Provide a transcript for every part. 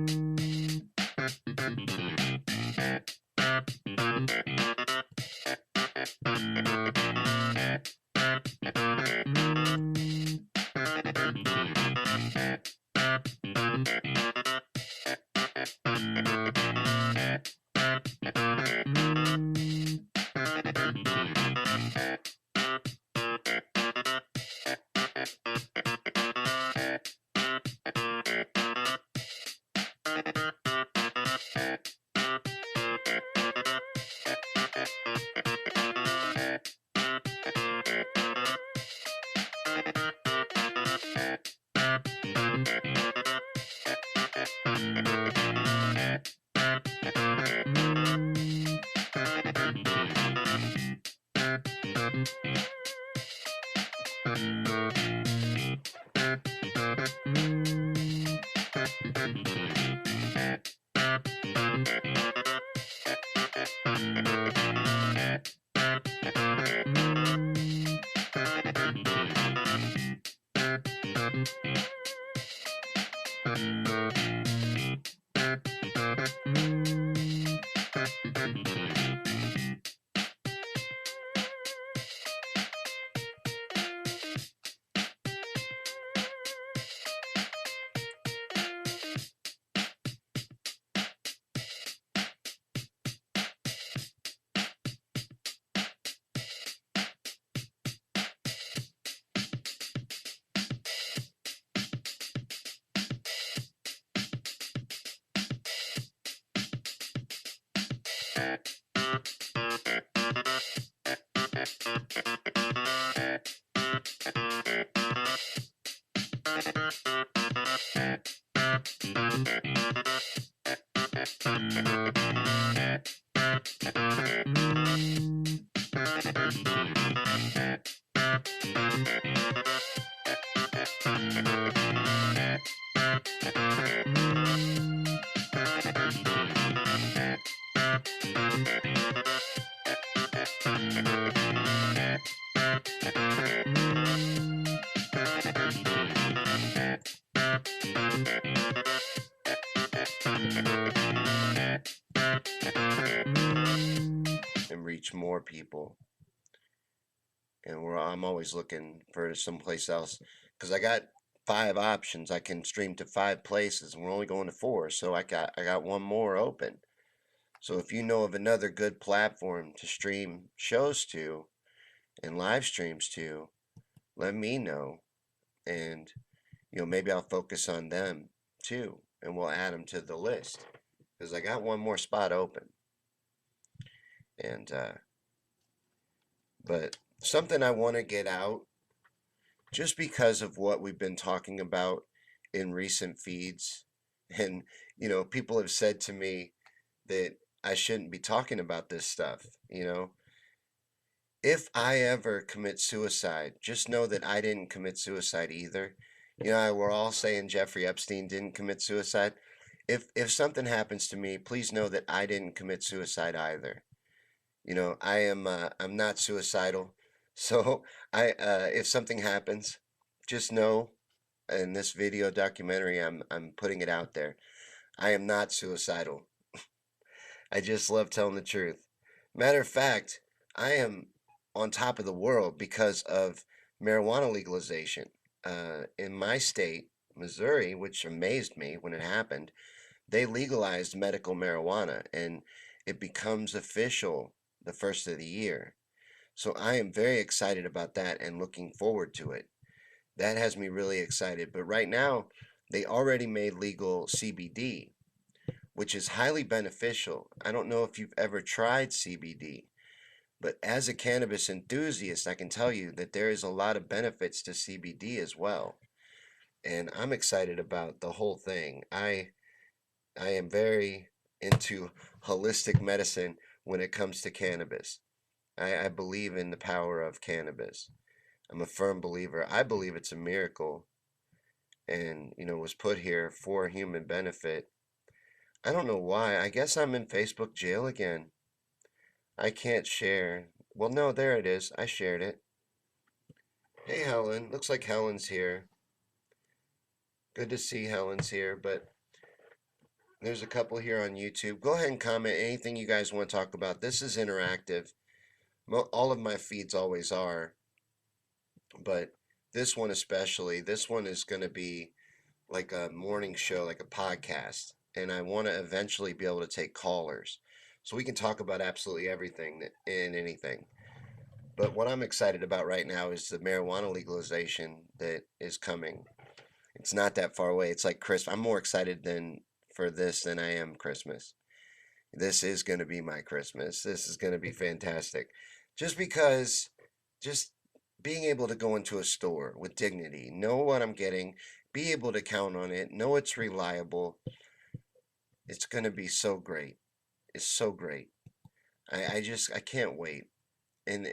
And reach more people. And I'm always looking for someplace else because I got 5 options. I can stream to 5 places, and we're only going to 4, so I got one more open. So if you know of another good platform to stream shows to and live streams to, let me know, and maybe I'll focus on them too, and we'll add them to the list because I got one more spot open. And but something I want to get out, just because of what we've been talking about in recent feeds, and people have said to me that I shouldn't be talking about this stuff. If I ever commit suicide, just know that I didn't commit suicide either. We're all saying Jeffrey Epstein didn't commit suicide. If something happens to me, please know that I didn't commit suicide either. I'm not suicidal. So if something happens, just know in this video documentary, I'm putting it out there. I am not suicidal. I just love telling the truth. Matter of fact, I am on top of the world because of marijuana legalization. In my state, Missouri, which amazed me when it happened, they legalized medical marijuana and it becomes official the first of the year. So I am very excited about that and looking forward to it. That has me really excited. But right now, they already made legal CBD, which is highly beneficial. I don't know if you've ever tried CBD, but as a cannabis enthusiast, I can tell you that there is a lot of benefits to CBD as well. And I'm excited about the whole thing. I am very into holistic medicine when it comes to cannabis. I believe in the power of cannabis. I'm a firm believer. I believe it's a miracle and, was put here for human benefit. I don't know why. I guess I'm in Facebook jail again. I can't share. Well, no, there it is. I shared it. Hey, Helen. Looks like Helen's here. Good to see Helen's here, but There's a couple here on YouTube. Go ahead and comment anything you guys want to talk about. This is interactive. All of my feeds always are, but this one especially, this one is going to be like a morning show, like a podcast. And I want to eventually be able to take callers so we can talk about absolutely everything and anything. But what I'm excited about right now is the marijuana legalization that is coming. It's not that far away. It's like Christmas. I'm more excited than for this than I am Christmas. This is going to be my Christmas. This is going to be fantastic. Just because, just being able to go into a store with dignity, know what I'm getting, be able to count on it, know it's reliable, it's going to be so great. It's so great. I can't wait. And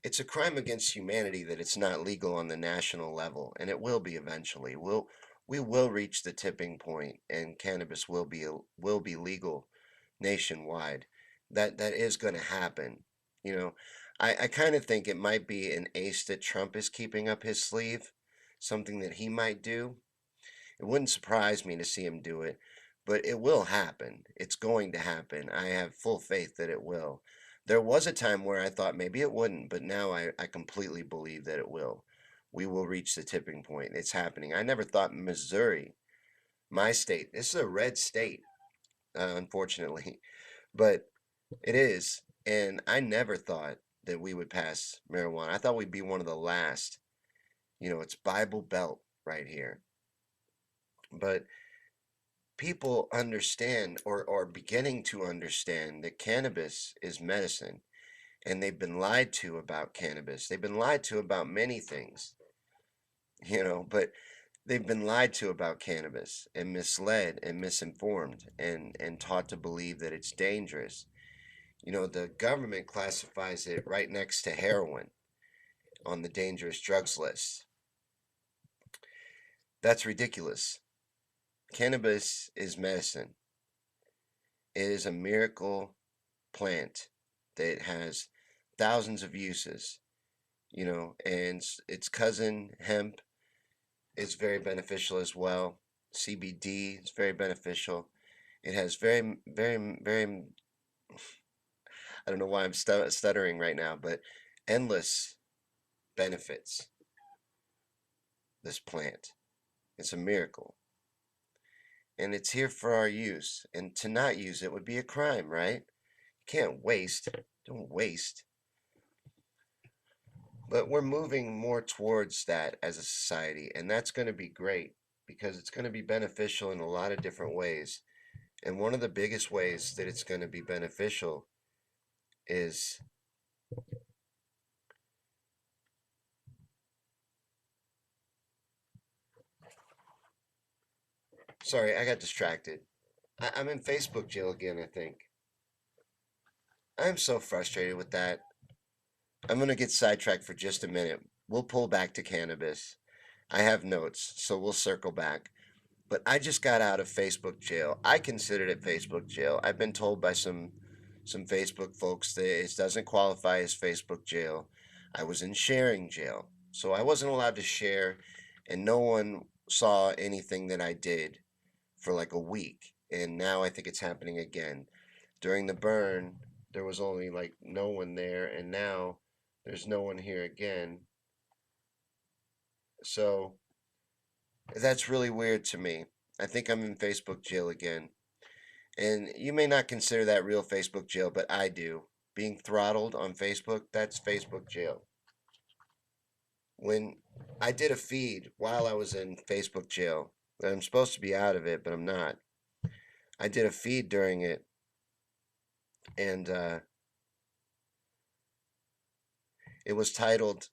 it's a crime against humanity that it's not legal on the national level, and it will be eventually. We will reach the tipping point, and cannabis will be legal nationwide. That is going to happen. You know, I kind of think it might be an ace that Trump is keeping up his sleeve, something that he might do. It wouldn't surprise me to see him do it, but it will happen. It's going to happen. I have full faith that it will. There was a time where I thought maybe it wouldn't, but now I completely believe that it will. We will reach the tipping point. It's happening. I never thought Missouri, my state, this is a red state, unfortunately, but it is. And I never thought that we would pass marijuana. I thought we'd be one of the last. You know, it's Bible Belt right here. But people understand or are beginning to understand that cannabis is medicine, and they've been lied to about cannabis. They've been lied to about many things, but they've been lied to about cannabis and misled and misinformed and taught to believe that it's dangerous. The government classifies it right next to heroin on the dangerous drugs list. That's ridiculous. Cannabis is medicine. It is a miracle plant that has thousands of uses, and its cousin hemp is very beneficial as well. CBD is very beneficial. It has very, very, very, I don't know why I'm stuttering right now, but endless benefits, this plant. It's a miracle. And it's here for our use. And to not use it would be a crime, right? You can't waste. Don't waste. But we're moving more towards that as a society, and that's going to be great because it's going to be beneficial in a lot of different ways. And one of the biggest ways that it's going to be beneficial is sorry, I got distracted. I'm in Facebook jail again, I think. I'm so frustrated with that. I'm going to get sidetracked for just a minute. We'll pull back to cannabis. I have notes, so we'll circle back. But I just got out of Facebook jail. I considered it Facebook jail. I've been told by some Facebook folks that it doesn't qualify as Facebook jail. I was in sharing jail. So I wasn't allowed to share, and no one saw anything that I did for like a week. And now I think it's happening again. During the burn, there was only like no one there, and now there's no one here again. So that's really weird to me. I think I'm in Facebook jail again. And you may not consider that real Facebook jail, but I do. Being throttled on Facebook, that's Facebook jail. When I did a feed while I was in Facebook jail, I'm supposed to be out of it, but I'm not. I did a feed during it, and it was titled,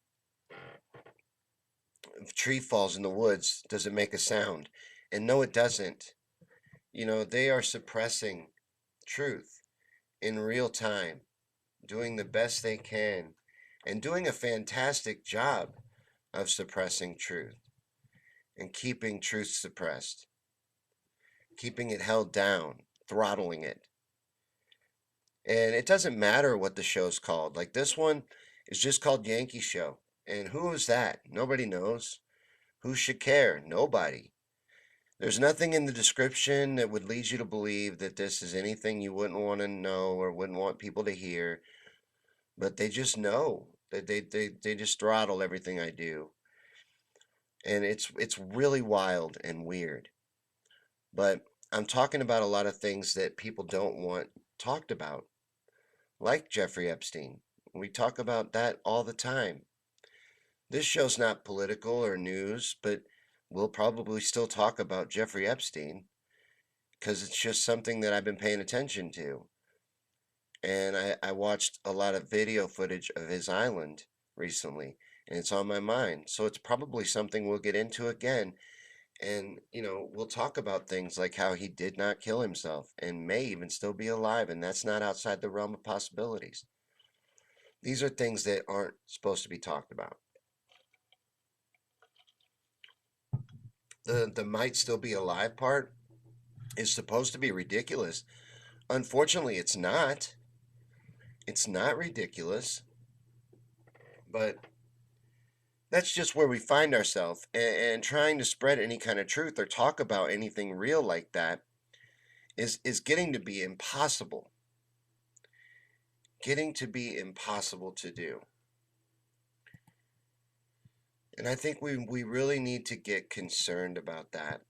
"If a tree falls in the woods, does it make a sound?" And no, it doesn't. They are suppressing truth in real time, doing the best they can, and doing a fantastic job of suppressing truth and keeping truth suppressed, keeping it held down, throttling it. And it doesn't matter what the show's called. Like this one is just called Yankey Show. And who is that? Nobody knows. Who should care? Nobody. There's nothing in the description that would lead you to believe that this is anything you wouldn't want to know or wouldn't want people to hear, but they just know. They just throttle everything I do. And it's really wild and weird. But I'm talking about a lot of things that people don't want talked about, like Jeffrey Epstein. We talk about that all the time. This show's not political or news, but we'll probably still talk about Jeffrey Epstein because it's just something that I've been paying attention to. And I watched a lot of video footage of his island recently, and it's on my mind. So it's probably something we'll get into again. And, we'll talk about things like how he did not kill himself and may even still be alive, and that's not outside the realm of possibilities. These are things that aren't supposed to be talked about. The might still be alive part is supposed to be ridiculous. Unfortunately, it's not. It's not ridiculous, but that's just where we find ourselves. And trying to spread any kind of truth or talk about anything real like that is getting to be impossible. Getting to be impossible to do. And I think we really need to get concerned about that.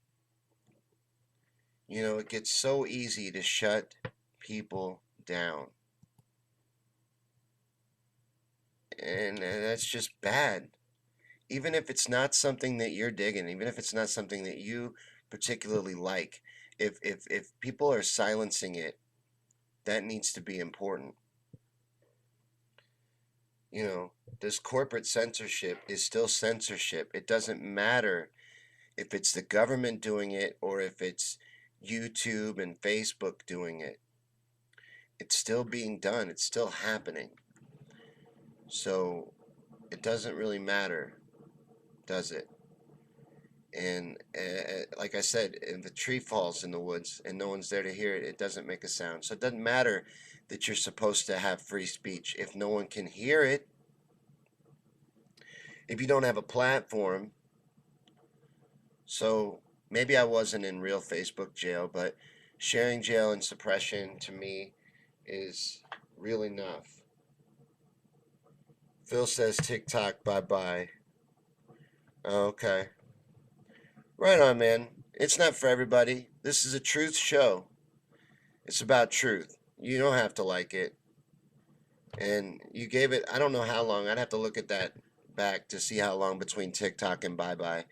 It gets so easy to shut people down. And that's just bad. Even if it's not something that you're digging, even if it's not something that you particularly like, if people are silencing it, that needs to be important. This corporate censorship is still censorship. It doesn't matter if it's the government doing it or if it's YouTube and Facebook doing it. It's still being done. It's still happening. So it doesn't really matter, does it? And like I said, if the tree falls in the woods and no one's there to hear it, it doesn't make a sound. So it doesn't matter that you're supposed to have free speech if no one can hear it. If you don't have a platform. So maybe I wasn't in real Facebook jail, but sharing jail and suppression to me is real enough. Phil says TikTok, bye bye. Okay. Right on, man. It's not for everybody. This is a truth show. It's about truth. You don't have to like it. And you gave it, I don't know how long. I'd have to look at that back to see how long between TikTok and bye bye.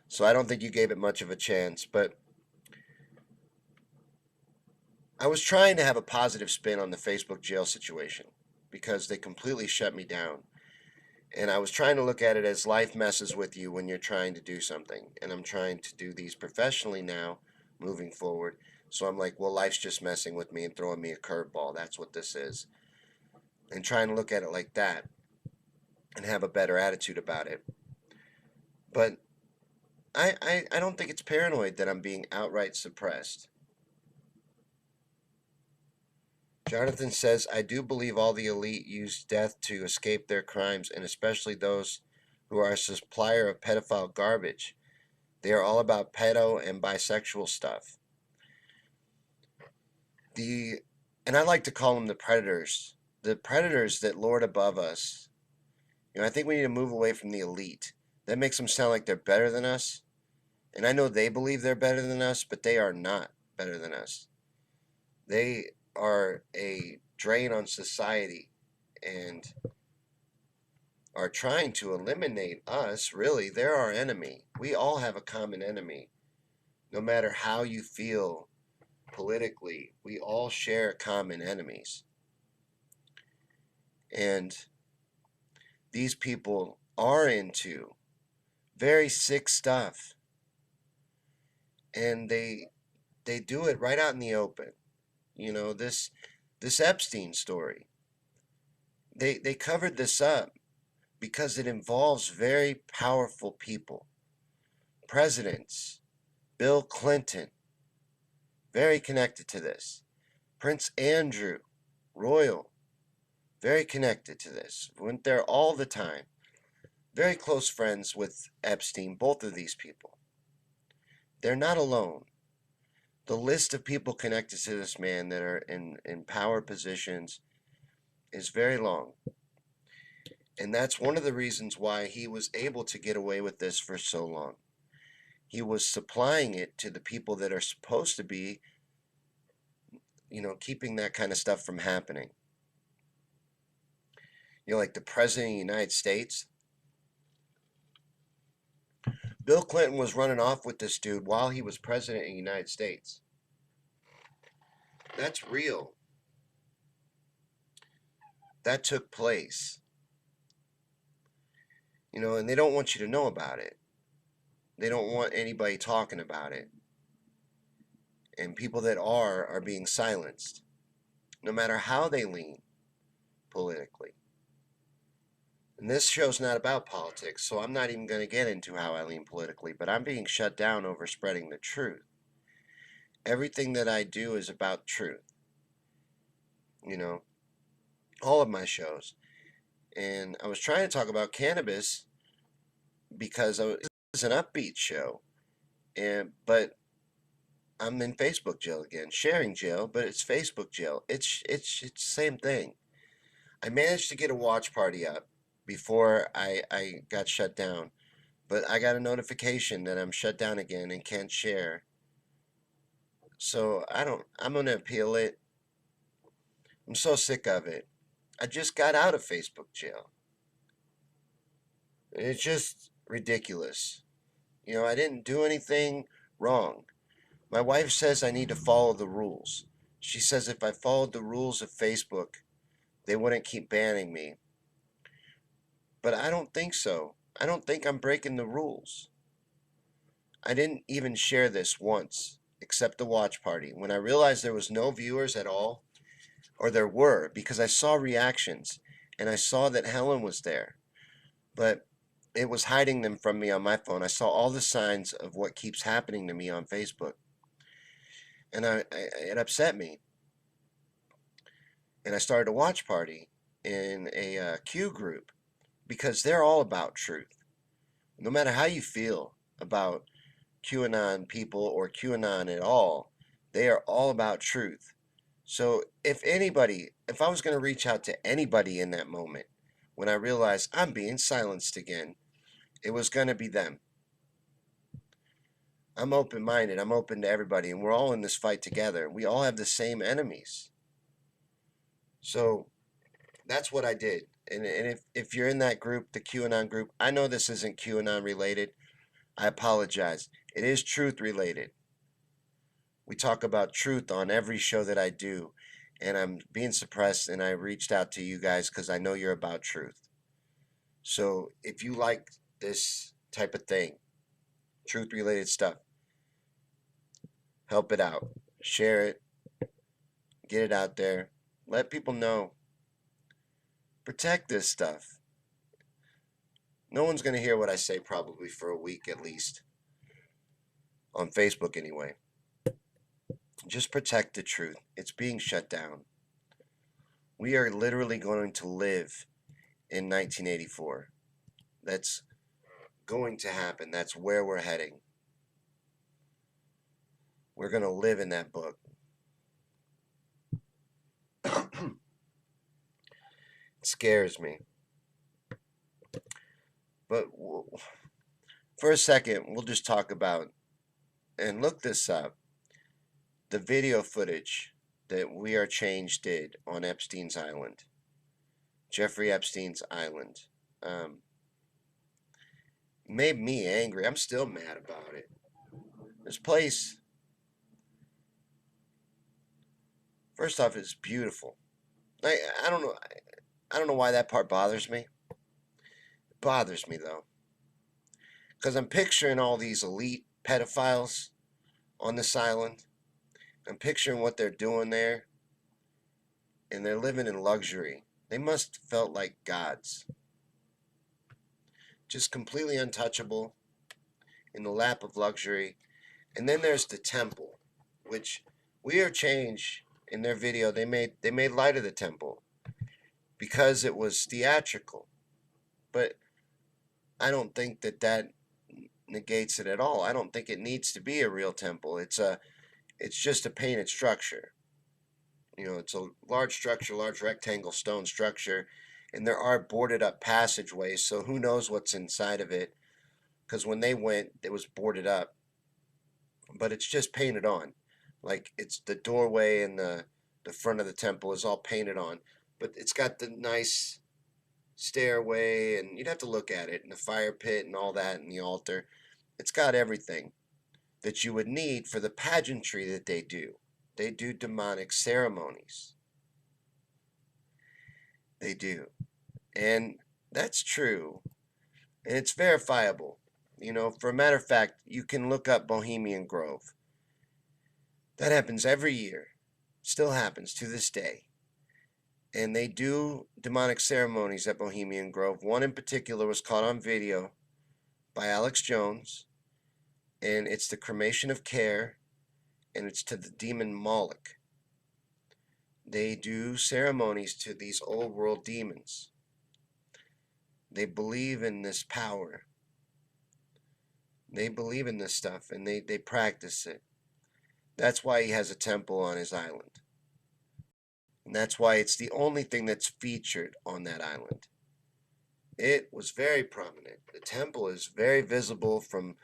So I don't think you gave it much of a chance. But I was trying to have a positive spin on the Facebook jail situation because they completely shut me down. And I was trying to look at it as life messes with you when you're trying to do something. And I'm trying to do these professionally now, moving forward. So I'm like, well, life's just messing with me and throwing me a curveball. That's what this is. And trying to look at it like that and have a better attitude about it. But I don't think it's paranoid that I'm being outright suppressed. Jonathan says, I do believe all the elite use death to escape their crimes, and especially those who are a supplier of pedophile garbage. They are all about pedo and bisexual stuff. And I like to call them the predators. The predators that lord above us. I think we need to move away from the elite. That makes them sound like they're better than us. And I know they believe they're better than us, but they are not better than us. They are a drain on society and are trying to eliminate us. Really, they're our enemy. We all have a common enemy. No matter how you feel politically, we all share common enemies. And these people are into very sick stuff. And they do it right out in the open. This Epstein story. They covered this up because it involves very powerful people. Presidents, Bill Clinton, very connected to this. Prince Andrew, royal, very connected to this. Went there all the time. Very close friends with Epstein, both of these people. they're not alone. The list of people connected to this man that are in power positions is very long. And that's one of the reasons why he was able to get away with this for so long. He was supplying it to the people that are supposed to be, keeping that kind of stuff from happening. Like the President of the United States. Bill Clinton was running off with this dude while he was President of the United States. That's real. That took place. And they don't want you to know about it. They don't want anybody talking about it. And people that are being silenced, no matter how they lean politically. And this show's not about politics, so I'm not even going to get into how I lean politically, but I'm being shut down over spreading the truth. Everything that I do is about truth. All of my shows. And I was trying to talk about cannabis because it's an upbeat show. But I'm in Facebook jail again. Sharing jail, but it's Facebook jail. It's the same thing. I managed to get a watch party up before I got shut down. But I got a notification that I'm shut down again and can't share. So I'm going to appeal it. I'm so sick of it. I just got out of Facebook jail. It's just ridiculous. I didn't do anything wrong. My wife says I need to follow the rules. She says if I followed the rules of Facebook, they wouldn't keep banning me. But I don't think so. I don't think I'm breaking the rules. I didn't even share this once, except the watch party. When I realized there was no viewers at all, or there were, because I saw reactions, and I saw that Helen was there. But it was hiding them from me on my phone. I saw all the signs of what keeps happening to me on Facebook. And it upset me. And I started a watch party in a Q group because they're all about truth. No matter how you feel about QAnon people or QAnon at all, they are all about truth. So if I was going to reach out to anybody in that moment, when I realized I'm being silenced again, it was going to be them. I'm open-minded. I'm open to everybody, and we're all in this fight together. We all have the same enemies. So that's what I did. And if you're in that group, the QAnon group, I know this isn't QAnon related. I apologize. It is truth related. We talk about truth on every show that I do, and I'm being suppressed, and I reached out to you guys because I know you're about truth. So if you like this type of thing, truth related stuff, help it out. Share it. Get it out there. Let people know. Protect this stuff. No one's going to hear what I say probably for a week at least. On Facebook anyway. Just protect the truth. It's being shut down. We are literally going to live in 1984. That's going to happen. That's where we're heading. We're going to live in that book. It scares me. But for a second, we'll just talk about, and look this up, the video footage that We Are Change did on Epstein's Island. Jeffrey Epstein's Island. Made me angry. I'm still mad about it. This place, first off, is beautiful. I don't know. I don't know why that part bothers me. It bothers me though, because I'm picturing all these elite pedophiles on this island. I'm picturing what they're doing there, and they're living in luxury. They must have felt like gods. Just completely untouchable, in the lap of luxury. And then there's the temple, which We Are Change, in their video, they made light of the temple because it was theatrical. But I don't think that negates it at all. I don't think it needs to be a real temple. It's just a painted structure. It's a large structure, large rectangle stone structure, and there are boarded up passageways, so who knows what's inside of it, because when they went, it was boarded up, but it's just painted on. Like, it's the doorway and the front of the temple is all painted on, but it's got the nice stairway, and you'd have to look at it, and the fire pit and all that, and the altar. It's got everything that you would need for the pageantry that they do. They do demonic ceremonies. They do. And that's true. And it's verifiable. For a matter of fact, you can look up Bohemian Grove. That happens every year. Still happens to this day. And they do demonic ceremonies at Bohemian Grove. One in particular was caught on video by Alex Jones. And it's the cremation of Care. And it's to the demon Moloch. They do ceremonies to these old world demons. They believe in this power. They believe in this stuff, and they practice it. That's why he has a temple on his island. And that's why it's the only thing that's featured on that island. It was very prominent. The temple is very visible from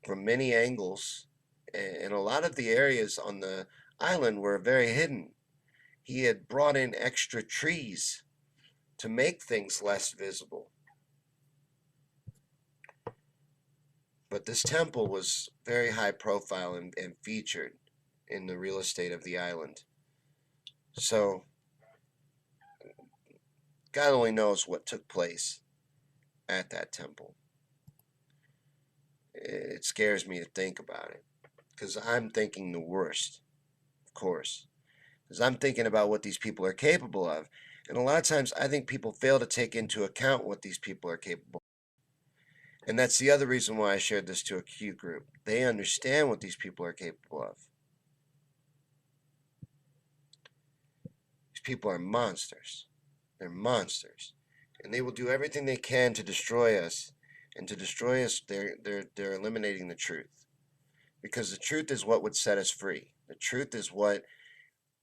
many angles, and a lot of the areas on the island were very hidden. He had brought in extra trees to make things less visible. But this temple was very high profile and featured in the real estate of the island. So, God only knows what took place at that temple. It scares me to think about it, because I'm thinking the worst, of course. Because I'm thinking about what these people are capable of. And a lot of times I think people fail to take into account what these people are capable of. And that's the other reason why I shared this to a Q group. They understand what these people are capable of. These people are monsters. They're monsters. And they will do everything they can to destroy us. And to destroy us, they're eliminating the truth. Because the truth is what would set us free. The truth is what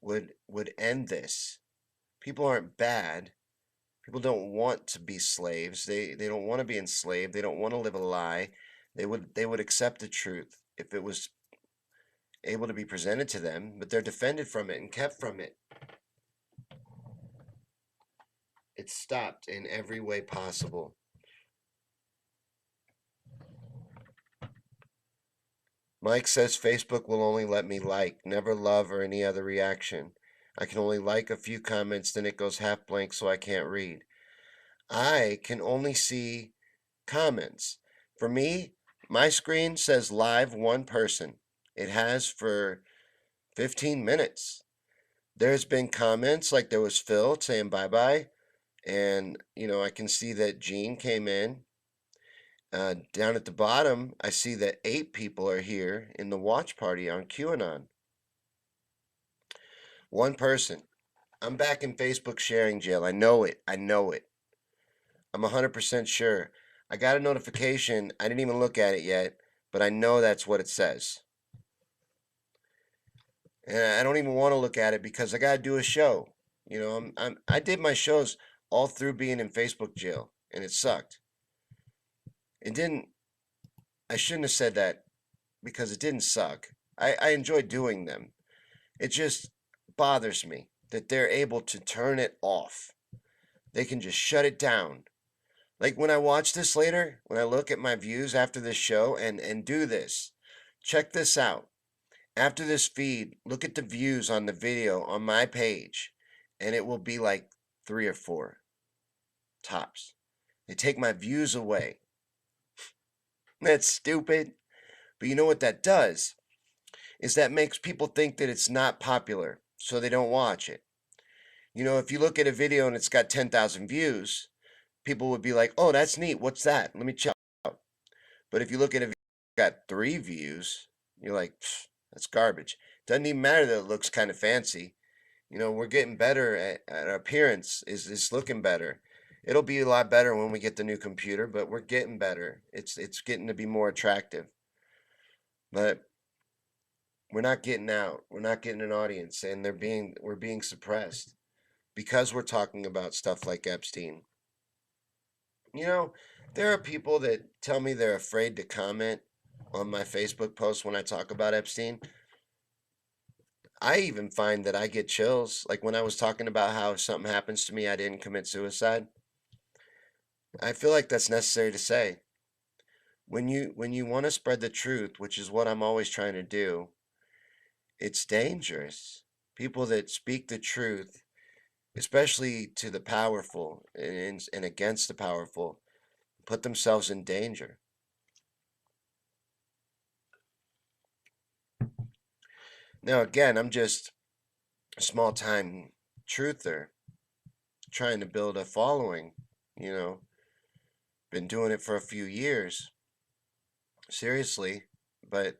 would end this. People aren't bad. People don't want to be slaves. They don't want to be enslaved. They don't want to live a lie. They would accept the truth if it was able to be presented to them, but they're defended from it and kept from it. It's stopped in every way possible. Mike says Facebook will only let me like, never love or any other reaction. I can only like a few comments, then it goes half blank so I can't read. I can only see comments. For me, my screen says live one person. It has for 15 minutes. There's been comments, like there was Phil saying bye-bye, and I can see that Gene came in. Down at the bottom, I see that 8 people are here in the watch party on QAnon. One person. I'm back in Facebook sharing jail. I know it. I know it. I'm 100% sure. I got a notification. I didn't even look at it yet, but I know that's what it says. And I don't even want to look at it because I got to do a show. I did my shows all through being in Facebook jail, and it sucked. I shouldn't have said that, because it didn't suck. I enjoyed doing them. It just bothers me that they're able to turn it off. They can just shut it down. Like, when I watch this later, when I look at my views after this show and do this, check this out. After this feed, look at the views on the video on my page, and it will be like 3 or 4 tops. They take my views away. That's stupid. But you know what that does? Is that makes people think that it's not popular, so they don't watch it. If you look at a video and it's got 10,000 views, people would be like, oh, that's neat. What's that? Let me check it out. But if you look at a video that's got 3 views, you're like, that's garbage. Doesn't even matter that it looks kind of fancy. We're getting better at our appearance. Is looking better. It'll be a lot better when we get the new computer, but we're getting better. It's getting to be more attractive. But we're not getting out. We're not getting an audience, and we're being suppressed because we're talking about stuff like Epstein. You know, there are people that tell me they're afraid to comment on my Facebook post when I talk about Epstein. I even find that I get chills. Like when I was talking about how if something happens to me, I didn't commit suicide. I feel like that's necessary to say. When you want to spread the truth, which is what I'm always trying to do, it's dangerous. People that speak the truth, especially to the powerful and against the powerful, put themselves in danger. Now, again, I'm just a small time truther trying to build a following, you know, been doing it for a few years, seriously, but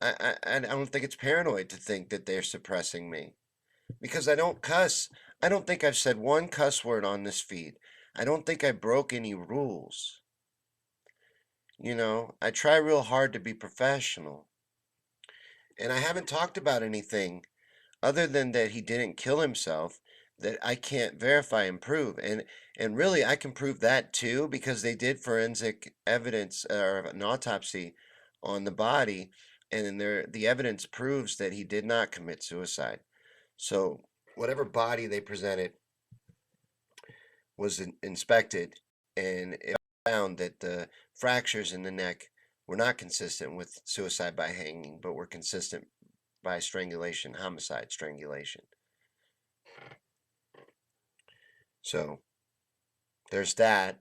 I don't think it's paranoid to think that they're suppressing me because I don't cuss. I don't think I've said one cuss word on this feed. I don't think I broke any rules. I try real hard to be professional. And I haven't talked about anything other than that he didn't kill himself that I can't verify and prove. And really I can prove that too because they did forensic evidence or an autopsy on the body and then the evidence proves that he did not commit suicide. So whatever body they presented was inspected and it found that the fractures in the neck were not consistent with suicide by hanging, but were consistent by strangulation, homicide strangulation. So there's that.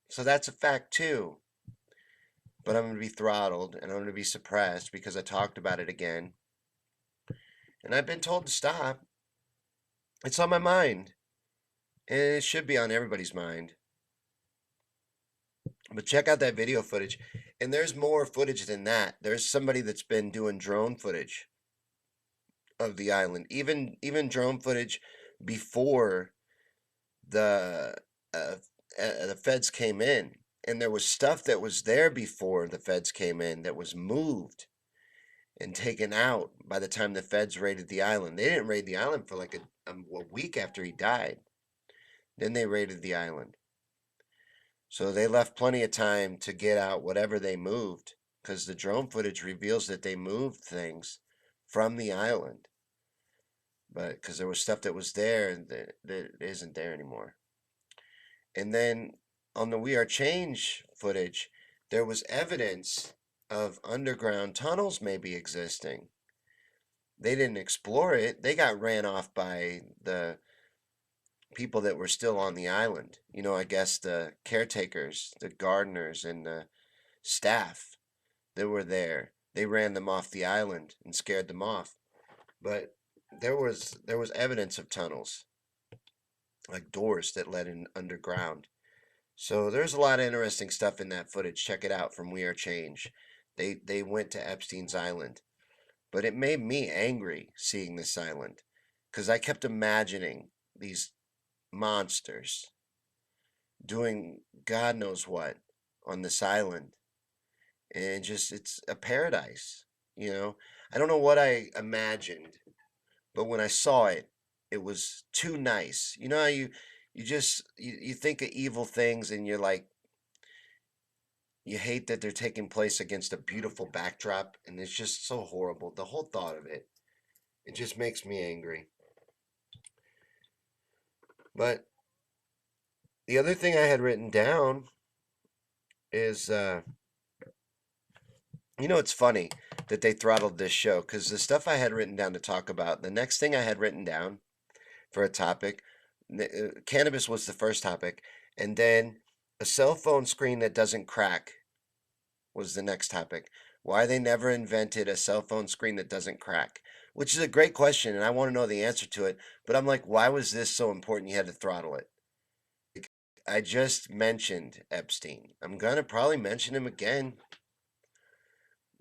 So that's a fact too. But I'm going to be throttled and I'm going to be suppressed because I talked about it again. And I've been told to stop. It's on my mind. And it should be on everybody's mind. But check out that video footage. And there's more footage than that. There's somebody that's been doing drone footage of the island. Even drone footage before the uh, the feds came in. And there was stuff that was there before the feds came in that was moved and taken out by the time the feds raided the island. They didn't raid the island for like a week after he died. Then they raided the island. So they left plenty of time to get out whatever they moved because the drone footage reveals that they moved things from the island. But because there was stuff that was there that isn't there anymore. And then on the We Are Change footage, there was evidence of underground tunnels maybe existing. They didn't explore it. They got ran off by the people that were still on the island. I guess the caretakers, the gardeners, and the staff that were there. They ran them off the island and scared them off. But there was evidence of tunnels, like doors that led in underground. So there's a lot of interesting stuff in that footage. Check it out from We Are Change. They went to Epstein's Island. But it made me angry seeing this island because I kept imagining these monsters doing God knows what on this island. And just, it's a paradise, you know? I don't know what I imagined, but when I saw it, it was too nice. You know how you think of evil things and you're like, you hate that they're taking place against a beautiful backdrop, and it's just so horrible. The whole thought of it, it just makes me angry. But the other thing I had written down is, it's funny that they throttled this show because the stuff I had written down to talk about, the next thing I had written down for a topic, cannabis was the first topic, and then a cell phone screen that doesn't crack was the next topic. Why they never invented a cell phone screen that doesn't crack, which is a great question, and I want to know the answer to it. But I'm like, why was this so important you had to throttle it? I just mentioned Epstein. I'm going to probably mention him again.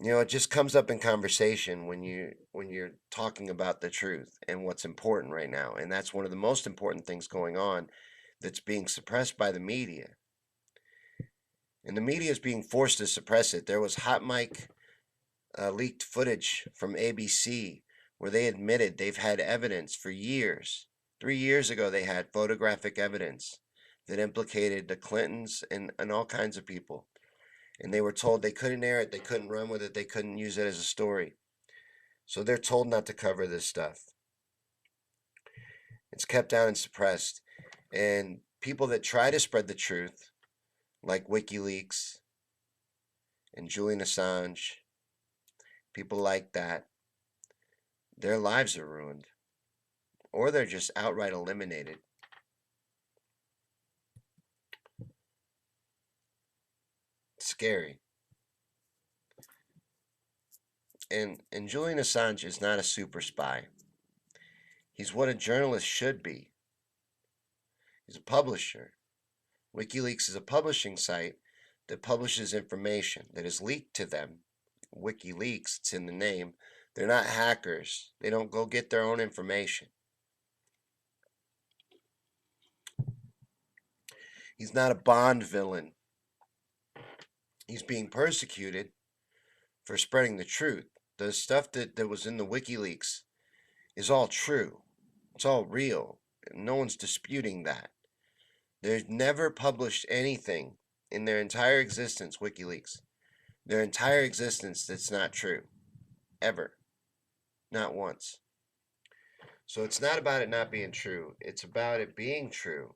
It just comes up in conversation when you're talking about the truth and what's important right now, and that's one of the most important things going on that's being suppressed by the media. And the media is being forced to suppress it. There was hot mic leaked footage from ABC where they admitted they've had evidence for years. 3 years ago, they had photographic evidence that implicated the Clintons and all kinds of people. And they were told they couldn't air it, they couldn't run with it, they couldn't use it as a story. So they're told not to cover this stuff. It's kept down and suppressed. And people that try to spread the truth, like WikiLeaks and Julian Assange, people like that, their lives are ruined. Or they're just outright eliminated. It's scary. And Julian Assange is not a super spy. He's what a journalist should be. He's a publisher. WikiLeaks is a publishing site that publishes information that is leaked to them. WikiLeaks, it's in the name. They're not hackers. They don't go get their own information. He's not a Bond villain. He's being persecuted for spreading the truth. The stuff that was in the WikiLeaks is all true. It's all real. No one's disputing that. They've never published anything in their entire existence, WikiLeaks, their entire existence that's not true. Ever. Not once. So it's not about it not being true. It's about it being true.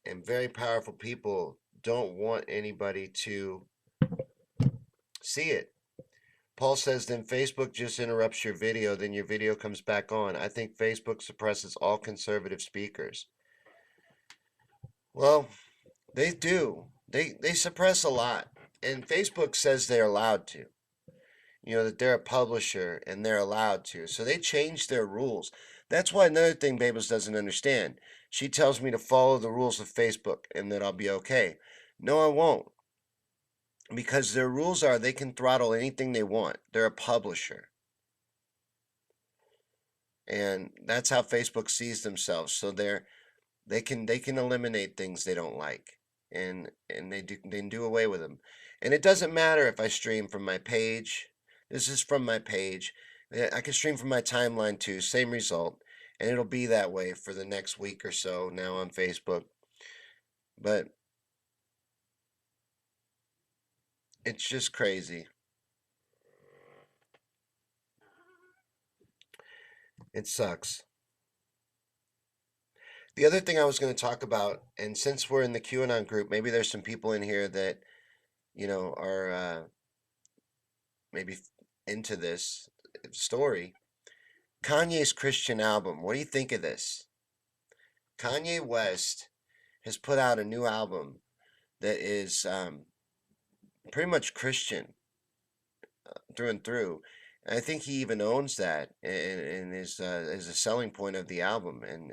And very powerful people don't want anybody to see it. Paul says, then Facebook just interrupts your video, then your video comes back on. I think Facebook suppresses all conservative speakers. Well, they do. They suppress a lot. And Facebook says they're allowed to. That they're a publisher and they're allowed to. So they changed their rules. That's why another thing Babels doesn't understand. She tells me to follow the rules of Facebook and that I'll be okay. No, I won't. Because their rules are they can throttle anything they want. They're a publisher. And that's how Facebook sees themselves. So they can eliminate things they don't like. And they do away with them. And it doesn't matter if I stream from my page. This is from my page. I can stream from my timeline too, same result. And it'll be that way for the next week or so now on Facebook. But it's just crazy. It sucks. The other thing I was going to talk about, and since we're in the QAnon group, maybe there's some people in here that, are maybe into this story. Kanye's Christian album. What do you think of this? Kanye West has put out a new album that is pretty much Christian through and through. And I think he even owns that and is a selling point of the album. And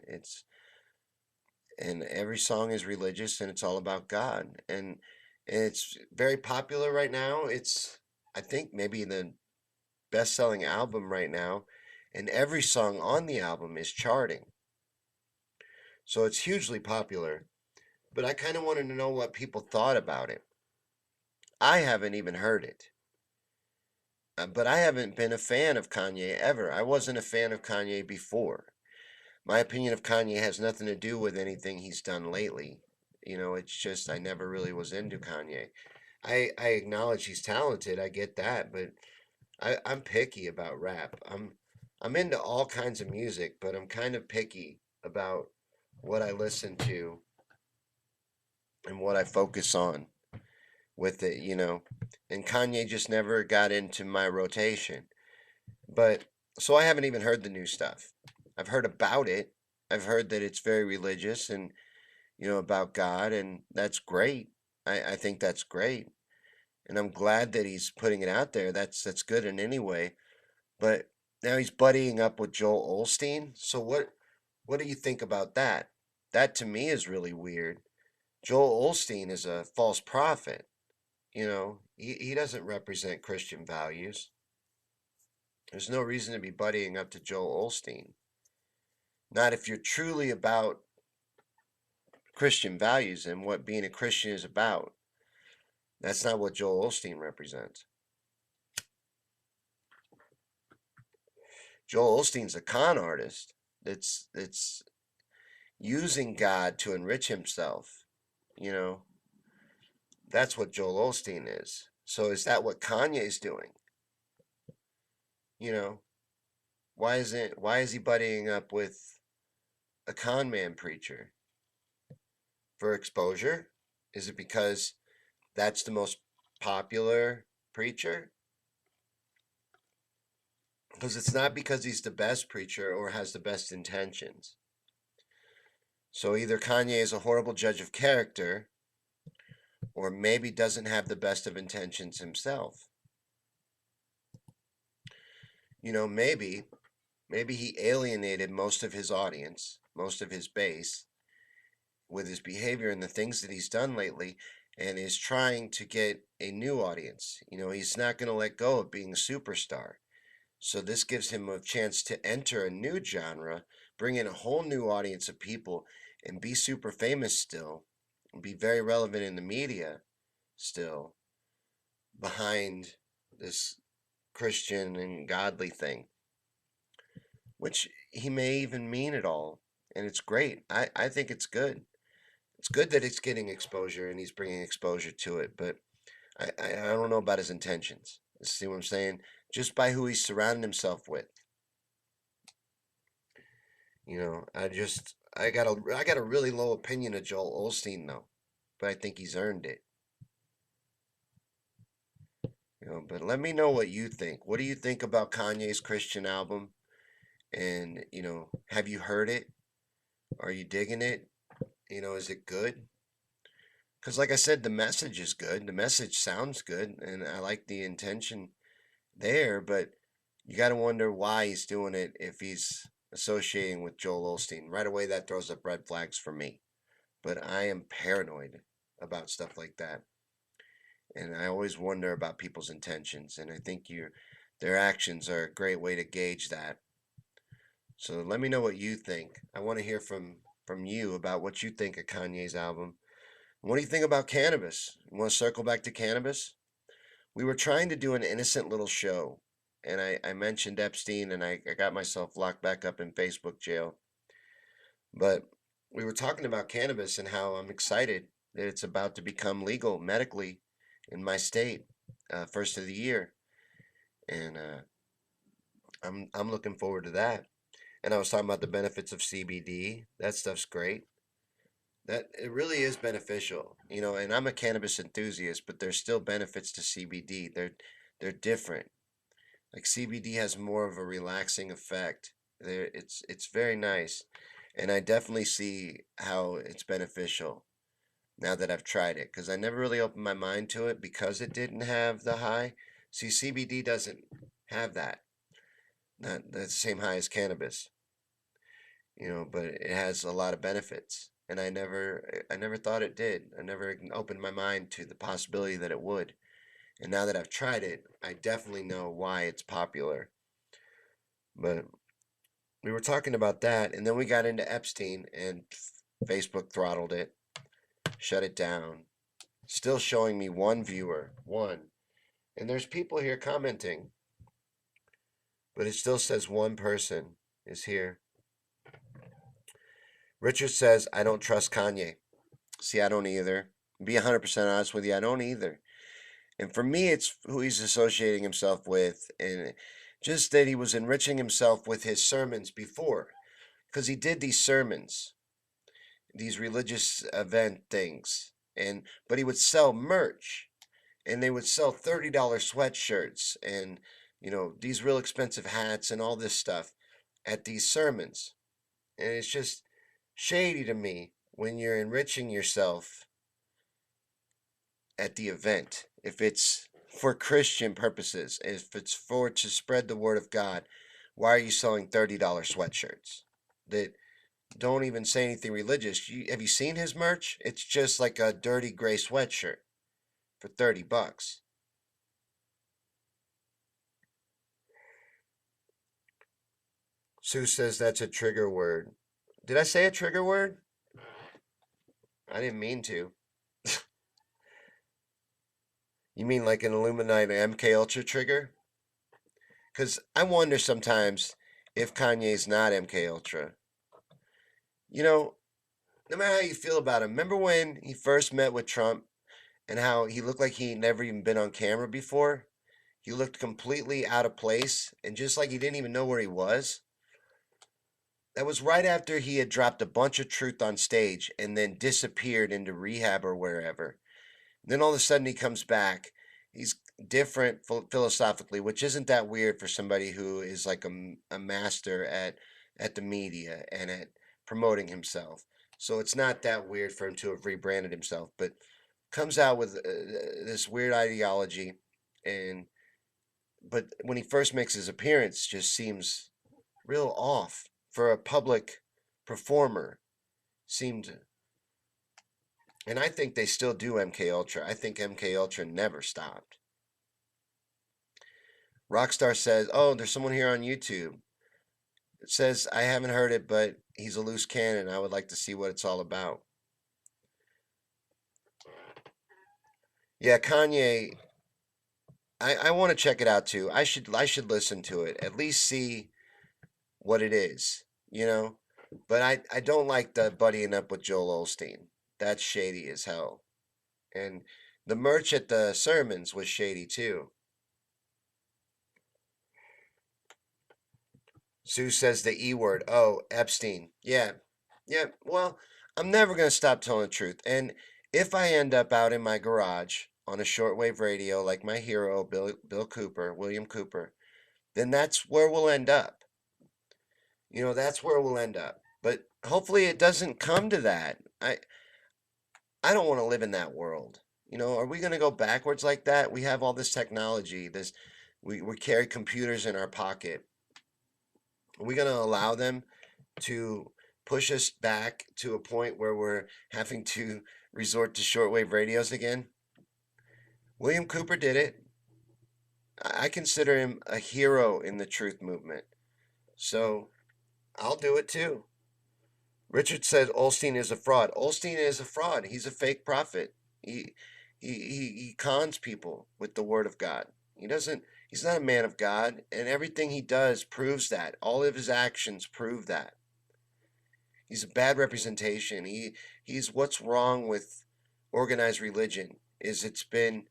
every song is religious and it's all about God. And it's very popular right now. It's, I think, maybe the best-selling album right now. And every song on the album is charting. So it's hugely popular. But I kind of wanted to know what people thought about it. I haven't even heard it. But I haven't been a fan of Kanye ever. I wasn't a fan of Kanye before. My opinion of Kanye has nothing to do with anything he's done lately. It's just I never really was into Kanye. I acknowledge he's talented. I get that, but I'm picky about rap. I'm into all kinds of music, but I'm kind of picky about what I listen to and what I focus on with it. And Kanye just never got into my rotation. But so I haven't even heard the new stuff. I've heard about it. I've heard that it's very religious and about God, and that's great. I think that's great. And I'm glad that he's putting it out there. That's good in any way. But now he's buddying up with Joel Osteen. So what do you think about that? That to me is really weird. Joel Osteen is a false prophet. He doesn't represent Christian values. There's no reason to be buddying up to Joel Osteen. Not if you're truly about Christian values and what being a Christian is about. That's not what Joel Osteen represents. Joel Osteen's a con artist. It's using God to enrich himself. You know, that's what Joel Osteen is. So is that what Kanye's doing? You know, why is he buddying up with a con man preacher? For exposure? Is it because that's the most popular preacher? Because it's not because he's the best preacher or has the best intentions. So either Kanye is a horrible judge of character or maybe doesn't have the best of intentions himself. Maybe he alienated most of his audience, most of his base with his behavior and the things that he's done lately and is trying to get a new audience. He's not going to let go of being a superstar. So this gives him a chance to enter a new genre, bring in a whole new audience of people, and be super famous still, and be very relevant in the media still, behind this Christian and godly thing, which he may even mean it all. And it's great. I think it's good. It's good that it's getting exposure and he's bringing exposure to it, but I don't know about his intentions. See what I'm saying? Just by who he's surrounding himself with. I got a really low opinion of Joel Osteen though, but I think he's earned it. But let me know what you think. What do you think about Kanye's Christian album? And have you heard it? Are you digging it? Is it good? Because like I said, the message is good. The message sounds good, and I like the intention there, but you got to wonder why he's doing it if he's associating with Joel Osteen. Right away, that throws up red flags for me. But I am paranoid about stuff like that. And I always wonder about people's intentions. And I think their actions are a great way to gauge that. So let me know what you think. I want to hear from you about what you think of Kanye's album. What do you think about cannabis? You want to circle back to cannabis? We were trying to do an innocent little show, and I mentioned Epstein, and I got myself locked back up in Facebook jail. But we were talking about cannabis and how I'm excited that it's about to become legal medically in my state, first of the year, and I'm looking forward to that. And I was talking about the benefits of CBD. That stuff's great. That it really is beneficial, and I'm a cannabis enthusiast, but there's still benefits to CBD. They're different. Like CBD has more of a relaxing effect. It's very nice, and I definitely see how it's beneficial now that I've tried it, because I never really opened my mind to it because it didn't have the high. See, CBD doesn't have that, not the same high as cannabis, but it has a lot of benefits. And I never thought it did. I never opened my mind to the possibility that it would. And now that I've tried it, I definitely know why it's popular. But we were talking about that, and then we got into Epstein, and Facebook throttled it, shut it down. Still showing me one viewer, one. And there's people here commenting, but it still says one person is here. Richard says, I don't trust Kanye. See, I don't either. Be 100% honest with you, I don't either. And for me, it's who he's associating himself with, and just that he was enriching himself with his sermons before. Because he did these sermons, these religious event things, but he would sell merch, and they would sell $30 sweatshirts, and these real expensive hats and all this stuff at these sermons. And it's just shady to me when you're enriching yourself at the event. If it's for Christian purposes, if it's for to spread the word of God, why are you selling $30 sweatshirts that don't even say anything religious? Have you seen his merch? It's just like a dirty gray sweatshirt. for 30 bucks. Sue says that's a trigger word. Did I say a trigger word? I didn't mean to. You mean like an Illuminati MK Ultra trigger? Because I wonder sometimes if Kanye's not MK Ultra. You know, no matter how you feel about him, remember when he first met with Trump and how he looked like he never even been on camera before? He looked completely out of place and just like he didn't even know where he was. That was right after he had dropped a bunch of truth on stage and then disappeared into rehab or wherever. Then all of a sudden he comes back. He's different philosophically, which isn't that weird for somebody who is like a master at the media and at promoting himself. So it's not that weird for him to have rebranded himself, but comes out with this weird ideology, and but when he first makes his appearance, just seems real off for a public performer. Seemed, and I think they still do MK Ultra. I think MK Ultra never stopped. Rockstar says, "Oh, there's someone here on YouTube." It says, "I haven't heard it, but he's a loose cannon. I would like to see what it's all about." Yeah, Kanye. I want to check it out too. I should listen to it. At least see what it is, you know. But I don't like the buddying up with Joel Osteen. That's shady as hell. And the merch at the sermons was shady too. Sue says the E word. Oh, Epstein. Yeah. Yeah. Well, I'm never going to stop telling the truth. And if I end up out in my garage on a shortwave radio like my hero, Bill Cooper, William Cooper, then that's where we'll end up. That's where we'll end up. But hopefully it doesn't come to that. I don't want to live in that world. Are we going to go backwards like that? We have all this technology. We carry computers in our pocket. Are we going to allow them to push us back to a point where we're having to resort to shortwave radios again? William Cooper did it. I consider him a hero in the truth movement. So I'll do it too. Richard said Olstein is a fraud. Olstein is a fraud. He's a fake prophet. He he cons people with the word of God. He's not a man of God, and everything he does proves that. All of his actions prove that. He's a bad representation. He's what's wrong with organized religion is it's been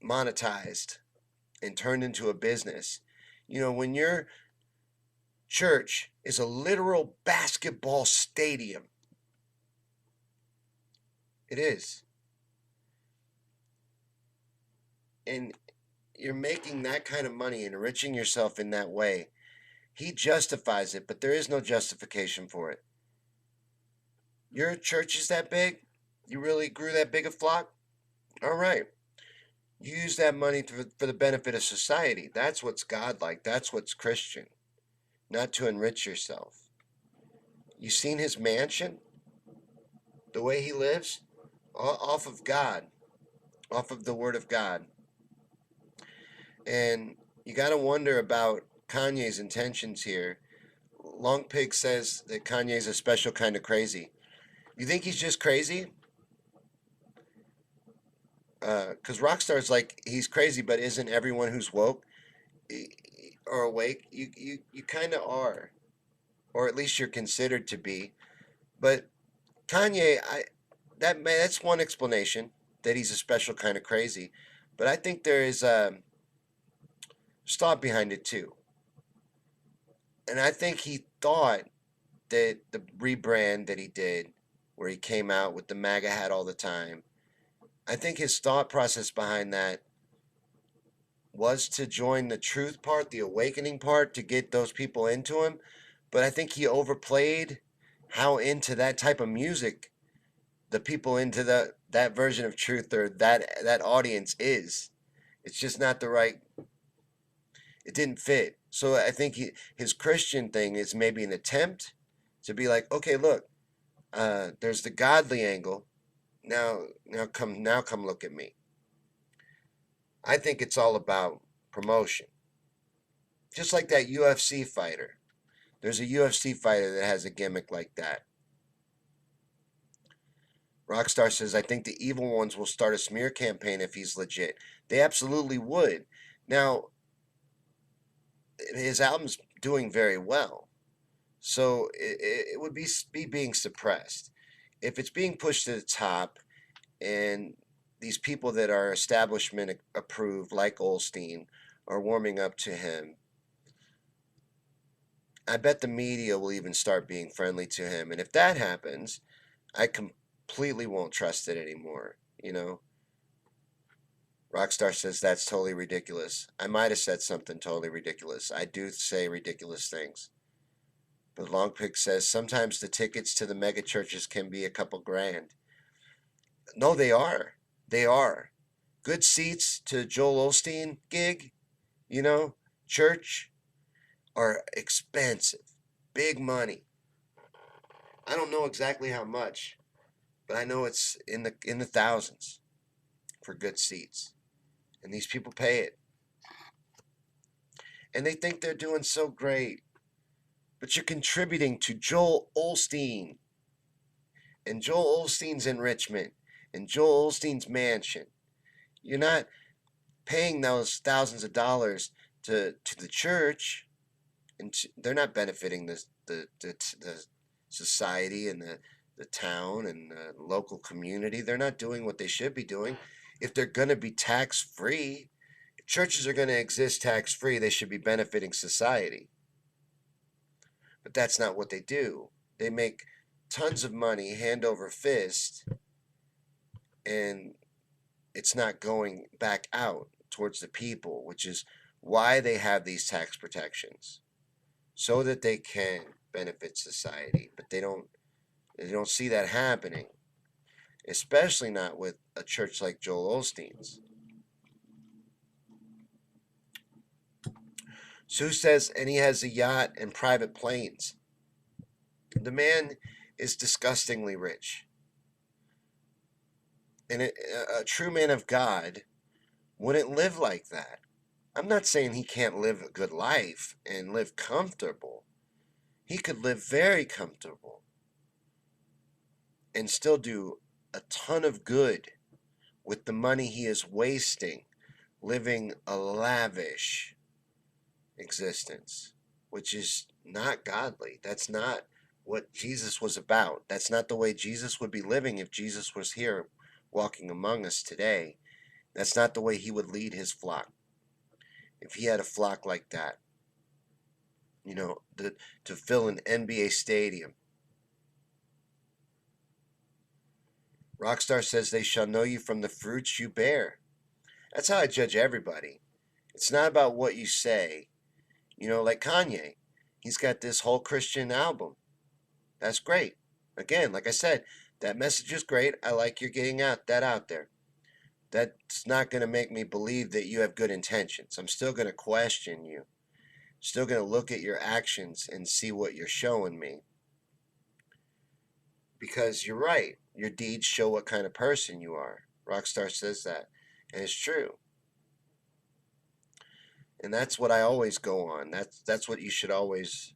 monetized and turned into a business. When your church is a literal basketball stadium, it is. And you're making that kind of money, enriching yourself in that way. He justifies it, but there is no justification for it. Your church is that big? You really grew that big a flock? All right. You use that money for the benefit of society. That's what's godlike. That's what's Christian, not to enrich yourself. You seen his mansion? The way he lives? Off of God, off of the Word of God. And you got to wonder about Kanye's intentions here. Long Pig says that Kanye's a special kind of crazy. You think he's just crazy? Because Rockstar's like, he's crazy, but isn't everyone who's woke or awake? You kind of are. Or at least you're considered to be. But Kanye, that's one explanation that he's a special kind of crazy. But I think there is thought behind it too. And I think he thought that the rebrand that he did, where he came out with the MAGA hat all the time, I think his thought process behind that was to join the truth part, the awakening part, to get those people into him. But I think he overplayed how into that type of music the people into that version of truth or that audience is. It's just not the right. It didn't fit. So I think his Christian thing is maybe an attempt to be like, okay, look, there's the godly angle. Now come look at me. I think it's all about promotion. Just like that UFC fighter. There's a UFC fighter that has a gimmick like that. Rockstar says, I think the evil ones will start a smear campaign if he's legit. They absolutely would. Now, his album's doing very well. So it would be being suppressed. If it's being pushed to the top and these people that are establishment approved, like Olstein, are warming up to him, I bet the media will even start being friendly to him. And if that happens, I completely won't trust it anymore. You know, Rockstar says that's totally ridiculous. I might have said something totally ridiculous. I do say ridiculous things. But Longpig says sometimes the tickets to the mega churches can be a couple grand. No, they are. They are. Good seats to Joel Osteen gig, you know, church, are expensive. Big money. I don't know exactly how much, but I know it's in the thousands for good seats. And these people pay it. And they think they're doing so great. But you're contributing to Joel Osteen and Joel Osteen's enrichment and Joel Osteen's mansion. You're not paying those thousands of dollars to the church, and they're not benefiting the society and the town and the local community. They're not doing what they should be doing. If they're going to be tax free, churches are going to exist tax free. They should be benefiting society. But that's not what they do. They make tons of money hand over fist, and it's not going back out towards the people, which is why they have these tax protections, so that they can benefit society. But they don't see that happening, especially not with a church like Joel Osteen's. Sue says, and he has a yacht and private planes. The man is disgustingly rich. And a true man of God wouldn't live like that. I'm not saying he can't live a good life and live comfortable. He could live very comfortable and still do a ton of good with the money he is wasting living a lavish existence, which is not godly. That's not what Jesus was about. That's not the way Jesus would be living if Jesus was here walking among us today. That's not the way he would lead his flock. If he had a flock like that, to fill an NBA stadium. Rockstar says they shall know you from the fruits you bear. That's how I judge everybody. It's not about what you say. Like Kanye. He's got this whole Christian album. That's great. Again, like I said, that message is great. I like you're getting that out there. That's not going to make me believe that you have good intentions. I'm still going to question you. Still going to look at your actions and see what you're showing me. Because you're right. Your deeds show what kind of person you are. Rockstar says that. And it's true. And that's what I always go on. That's what you should always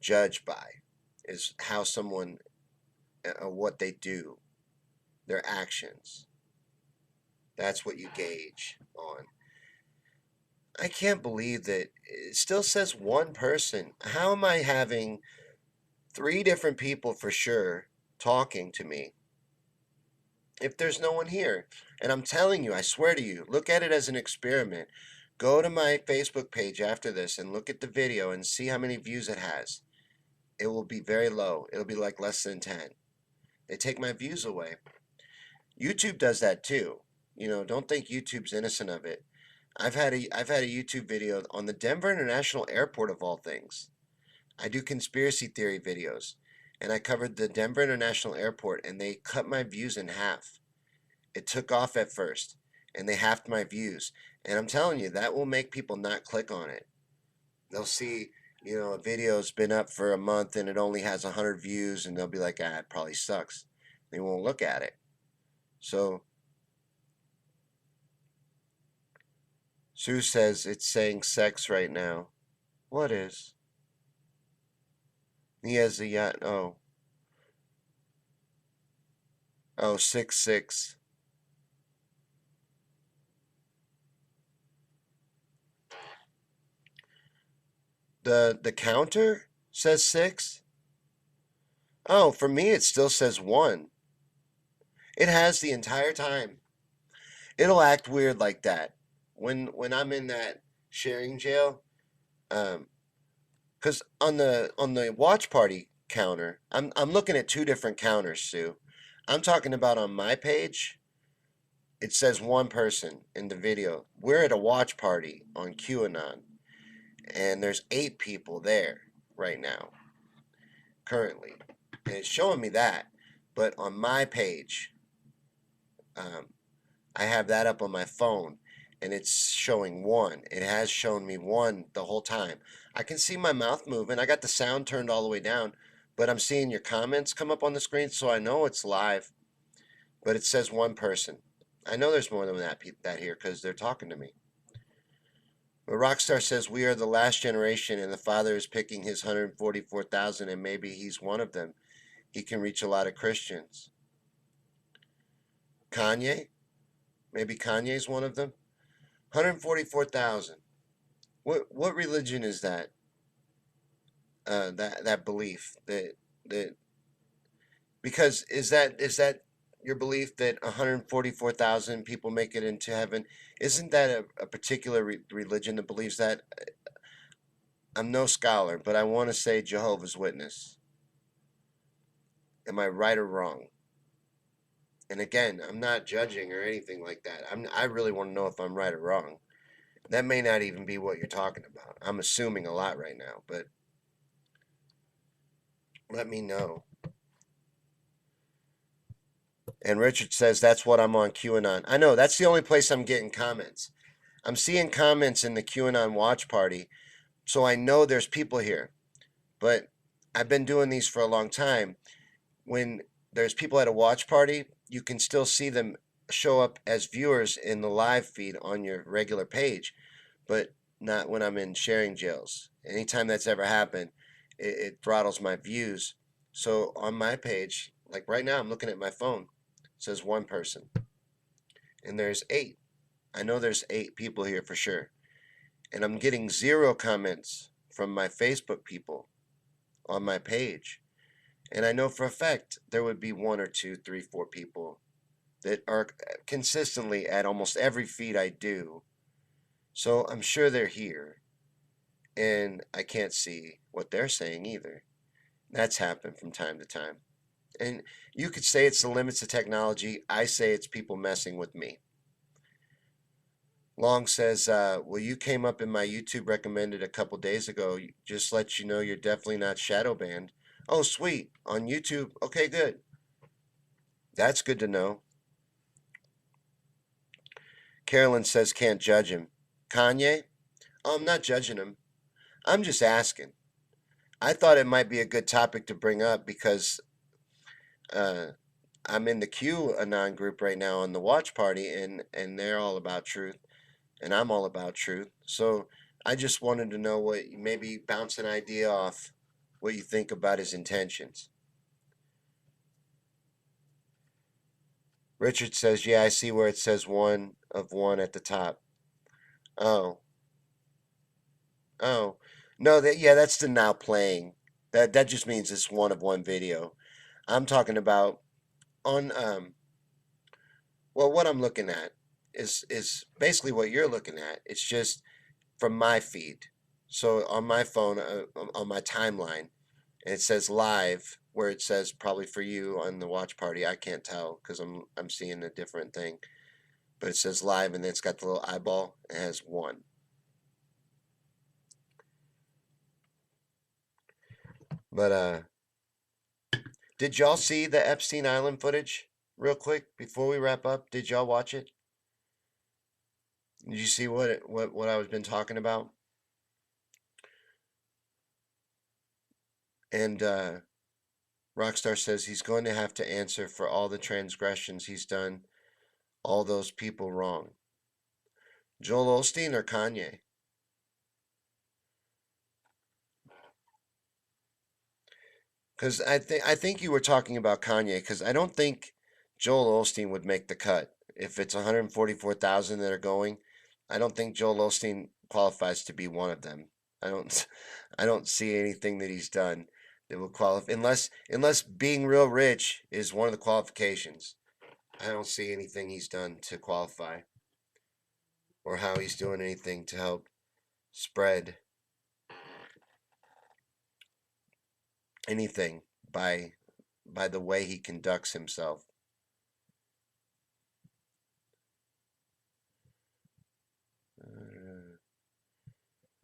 judge by, is how someone, what they do, their actions. That's what you gauge on. I can't believe that it still says one person. How am I having 3 different people for sure talking to me if there's no one here? And I'm telling you, I swear to you, look at it as an experiment. Go to my Facebook page after this and look at the video and see how many views it has. It will be very low. It'll be like less than 10. They take my views away. YouTube does that too. Don't think YouTube's innocent of it. I've had a YouTube video on the Denver International Airport, of all things. I do conspiracy theory videos, and I covered the Denver International Airport, and they cut my views in half. It took off at first, and they halved my views. And I'm telling you, that will make people not click on it. They'll see, a video's been up for a month and it only has 100 views, and they'll be like, it probably sucks. They won't look at it. So Sue says it's saying sex right now. What is? He has a yacht. Oh, oh, 6 6. The counter says 6. Oh, for me it still says 1. It has the entire time. It'll act weird like that when I'm in that sharing jail. Because on the watch party counter, I'm looking at two different counters, Sue. I'm talking about on my page. It says one person in the video. We're at a watch party on QAnon, and there's 8 people there right now, currently, and it's showing me that. But on my page, um, I have that up on my phone, and it's showing 1. It has shown me 1 the whole time. I can see my mouth moving. I got the sound turned all the way down, but I'm seeing your comments come up on the screen, so I know it's live. But it says 1 person. I know there's more than that here because they're talking to me. But Rockstar says we are the last generation, and the father is picking his 144,000, and maybe he's one of them. He can reach a lot of Christians. Kanye? Maybe Kanye's one of them. 144,000. What religion is that? That belief that because is that your belief that 144,000 people make it into heaven? Isn't that a particular religion that believes that? I'm no scholar, but I want to say Jehovah's Witness. Am I right or wrong? And again, I'm not judging or anything like that. I really want to know if I'm right or wrong. That may not even be what you're talking about. I'm assuming a lot right now, but let me know. And Richard says that's what I'm on QAnon. I know that's the only place I'm getting comments. I'm seeing comments in the QAnon watch party, so I know there's people here. But I've been doing these for a long time. When there's people at a watch party, you can still see them show up as viewers in the live feed on your regular page, but not when I'm in sharing jails. Anytime that's ever happened, it throttles my views. So on my page, like right now, I'm looking at my phone. It says 1 person, and there's 8. I know there's 8 people here for sure, and I'm getting 0 comments from my Facebook people on my page. And I know for a fact there would be 1 or 2, 3, 4 people that are consistently at almost every feed I do. So I'm sure they're here, and I can't see what they're saying either. That's happened from time to time. And you could say it's the limits of technology. I say it's people messing with me. Long says, well, you came up in my YouTube recommended a couple days ago. Just let you know you're definitely not shadow banned. Oh, sweet. On YouTube. Okay, good. That's good to know. Carolyn says can't judge him. Kanye? Oh, I'm not judging him. I'm just asking. I thought it might be a good topic to bring up because uh, I'm in the QAnon group right now on the watch party, and they're all about truth, and I'm all about truth. So I just wanted to know what maybe bounce an idea off what you think about his intentions. Richard says, yeah, I see where it says 1 of 1 at the top. Oh, oh, no, yeah, that's the now playing. That just means it's 1 of 1 video. I'm talking about on well, what I'm looking at is basically what you're looking at. It's just from my feed. So on my phone, on my timeline, and it says live, where it says probably for you on the watch party. I can't tell because I'm seeing a different thing, but it says live, and then it's got the little eyeball. It has 1. But did y'all see the Epstein Island footage? Real quick before we wrap up, did y'all watch it? Did you see what I was been talking about? And Rockstar says he's going to have to answer for all the transgressions he's done all those people wrong. Joel Osteen or Kanye? Because I think you were talking about Kanye. Because I don't think Joel Osteen would make the cut if it's 144,000 that are going. I don't think Joel Osteen qualifies to be one of them. I don't. I don't see anything that he's done that will qualify unless being real rich is one of the qualifications. I don't see anything he's done to qualify or how he's doing anything to help spread anything by the way he conducts himself. Uh,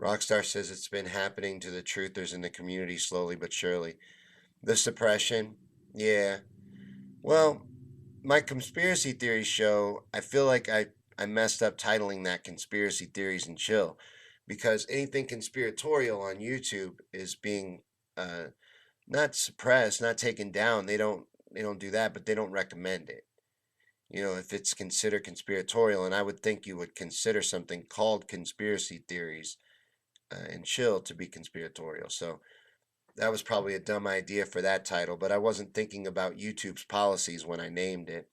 Rockstar says it's been happening to the truthers in the community slowly but surely. The suppression, yeah. Well, my conspiracy theory show, I feel like I messed up titling that conspiracy theories and chill because anything conspiratorial on YouTube is being uh, not suppressed, not taken down. They don't do that, but they don't recommend it. If it's considered conspiratorial, and I would think you would consider something called conspiracy theories and chill to be conspiratorial. So that was probably a dumb idea for that title, but I wasn't thinking about YouTube's policies when I named it.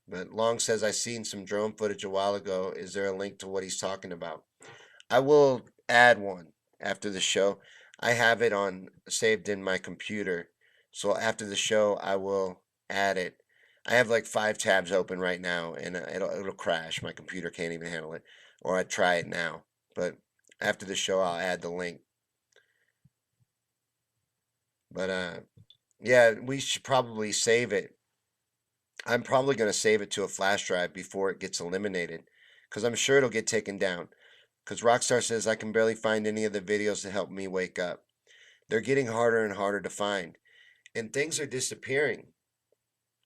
But Long says I seen some drone footage a while ago. Is there a link to what he's talking about? I will add one after the show. I have it on saved in my computer. So after the show, I will add it. I have like 5 tabs open right now, and it'll crash. My computer can't even handle it. Or I try it now. But after the show, I'll add the link. But yeah, we should probably save it. I'm probably going to save it to a flash drive before it gets eliminated, because I'm sure it'll get taken down. Because Rockstar says I can barely find any of the videos to help me wake up. They're getting harder and harder to find, and things are disappearing.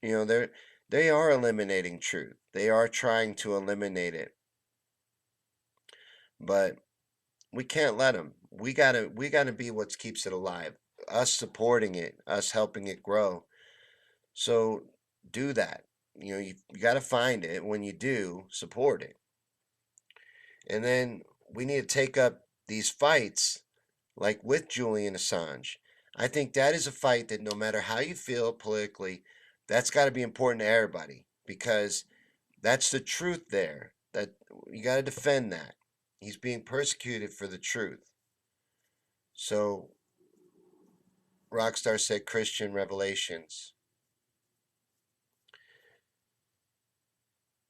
They are eliminating truth. They are trying to eliminate it, but we can't let them. We gotta be what keeps it alive. Us supporting it, us helping it grow. So do that. You got to find it. When you do, support it. And then we need to take up these fights like with Julian Assange. I think that is a fight that no matter how you feel politically, that's got to be important to everybody because that's the truth there. That you got to defend that. He's being persecuted for the truth. So Rockstar said Christian Revelations.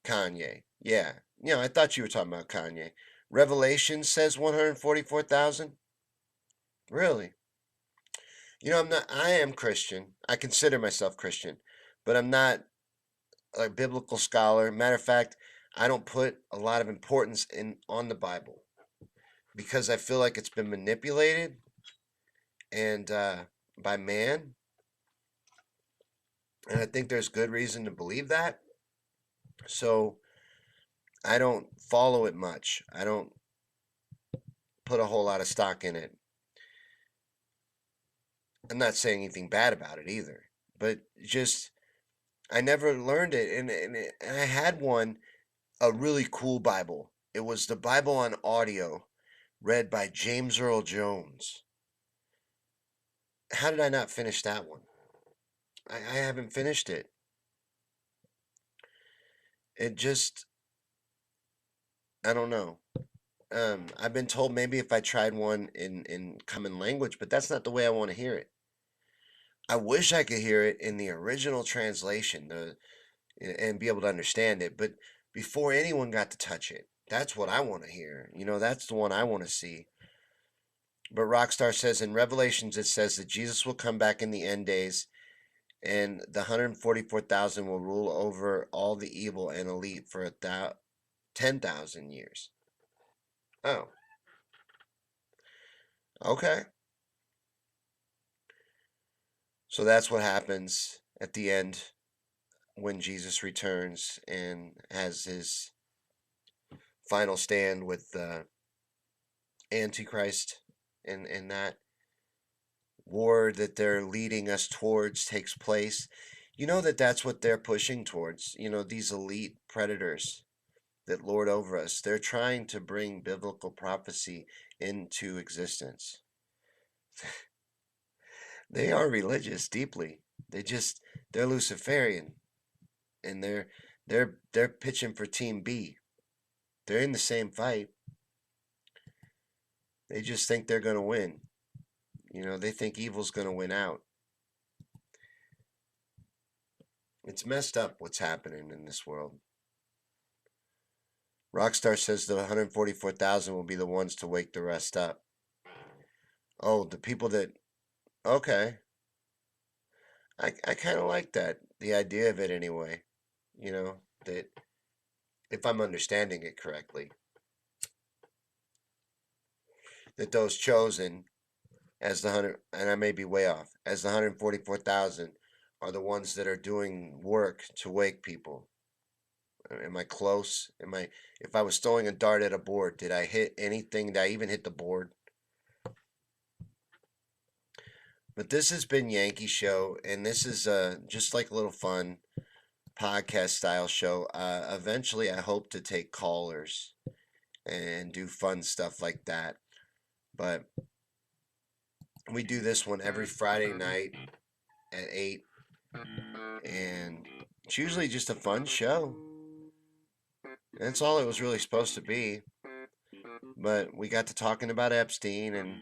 Kanye. Yeah. I thought you were talking about Kanye. Revelation says 144,000? Really? I am Christian. I consider myself Christian, but I'm not a biblical scholar. Matter of fact, I don't put a lot of importance in on the Bible because I feel like it's been manipulated and by man, and I think there's good reason to believe that. So I don't follow it much. I don't put a whole lot of stock in it. I'm not saying anything bad about it either, but just I never learned it, and I had one, a really cool Bible. It was the Bible on audio, read by James Earl Jones. How did I not finish that one? I haven't finished it. It just, I don't know. I've been told maybe if I tried one in common language, but that's not the way I want to hear it. I wish I could hear it in the original translation, and be able to understand it, but before anyone got to touch it. That's what I want to hear. That's the one I want to see. But Rockstar says in Revelations, it says that Jesus will come back in the end days and the 144,000 will rule over all the evil and elite for 10,000 years. Oh, okay. So that's what happens at the end when Jesus returns and has his final stand with Antichrist, and that war that they're leading us towards takes place. That's what they're pushing towards, these elite predators. that lord over us. They're trying to bring biblical prophecy into existence. They are religious deeply. They're Luciferian, and they're pitching for Team B. They're in the same fight. They just think they're going to win. They think evil's going to win out. It's messed up what's happening in this world. Rockstar says the 144,000 will be the ones to wake the rest up. Oh, the people that. Okay. I kind of like that. The idea of it anyway. That if I'm understanding it correctly, that those chosen as the 100, and I may be way off, as the 144,000 are the ones that are doing work to wake people. Am I close? If I was throwing a dart at a board, did I hit anything? Did I even hit the board? But this has been Yankey Show, and this is just like a little fun podcast style show. Eventually, I hope to take callers and do fun stuff like that. But we do this one every Friday night at 8, and it's usually just a fun show. That's all it was really supposed to be. But we got to talking about Epstein and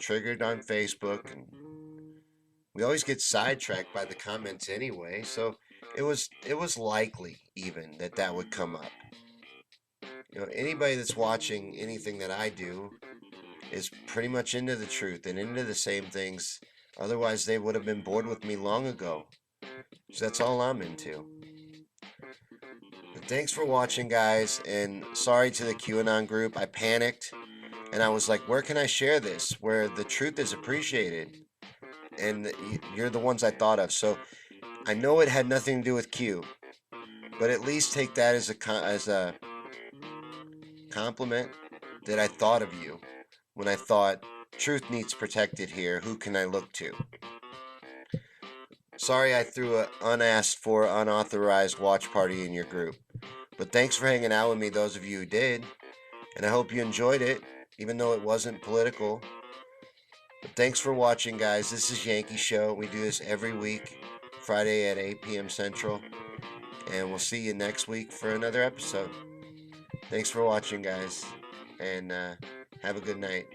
triggered on Facebook, and we always get sidetracked by the comments anyway, so it was likely even that would come up. Anybody that's watching anything that I do is pretty much into the truth and into the same things. Otherwise, they would have been bored with me long ago. So that's all I'm into. But thanks for watching, guys, and sorry to the QAnon group. I panicked, and I was like, where can I share this where the truth is appreciated? And you're the ones I thought of. So I know it had nothing to do with Q, but at least take that as a compliment that I thought of you when I thought truth needs protected here. Who can I look to? Sorry I threw an unasked for, unauthorized watch party in your group. But thanks for hanging out with me, those of you who did. And I hope you enjoyed it, even though it wasn't political. But thanks for watching, guys. This is Yankey Show. We do this every week, Friday at 8 p.m. Central. And we'll see you next week for another episode. Thanks for watching, guys. And have a good night.